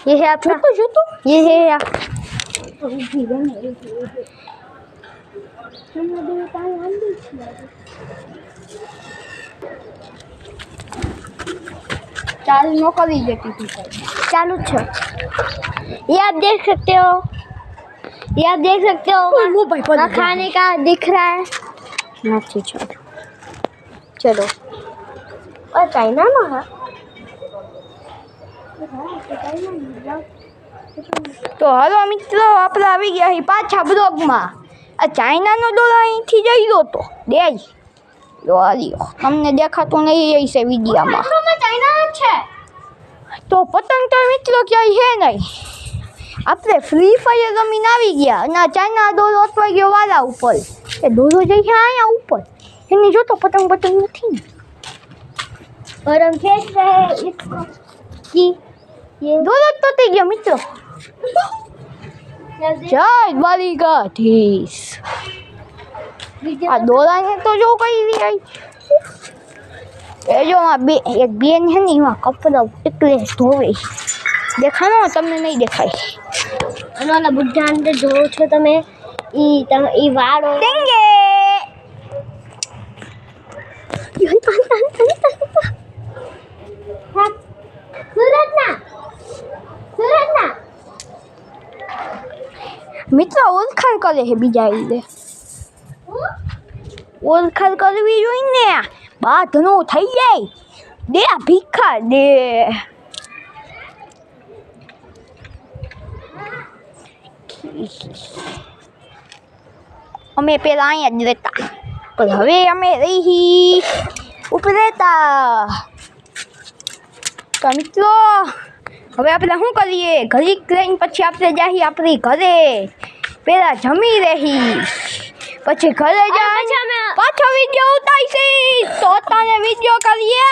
ये है आपका જોતો ये है ચાલ મોકલી દેતી તું चालू छो ये आप देख सकते हो ये आप देख सकते हो मोबाइल पर वहाँ खाने का दिख रहा है નથી ચાલ चलो और चाइना में है તો હાલો મિત્રો આપણે આવી ગયા છીએ પાછા બ્લોગમાં આ ચાઇનાનો ડોલો અહીંથી જઈ ગયો તો દેજ લો આ લ્યો તમને દેખાતું નહીં હશે વિડીયામાં चाइना है તો પતંગ તો મિત્રો ક્યાંય છે નહીં આપણે ફ્રી ફાયર રમીને આવી ગયા અને આ ચાઇના ડોલો અટવાઈ ગયો વાલા ઉપર એ ડોલો જઈ છે અહીંયા ઉપર એની જોતો પતંગ પતંગ નથી ને और हम खेल रहे हैं इसको कि ये ડોલો જ પતી ગયો મિત્રો જય દ્વારિકાધીશ આ દોરાને તો જો કઈ રહી એ જો આ બે એક બેન છે ને એમાં કપડા એકલે ધોવે દેખાનો તમને નહીં દેખાય અને બુઢા અંદર જોવો છો તમે ઈ વાળો ટેંગે સુરતના મિત્રો ઓળખાણ કરે છે બીજા રીતે ઓળખાણ કરવી જોઈએ ને બાધનો થઈ જાય દે ભીખા દે અમે પેલા અહીંયા જ રહેતા પણ હવે અમે રહી ઉપર રહેતા તો મિત્રો હવે આપણે શું કરીએ ઘડીક લઈને પછી આપણે જઈએ આપણી ઘરે પેલા જમી રહી પછી ઘરે જાય પાછો વિડીયો ઉતારીશી તો તને વિડીયો કરીએ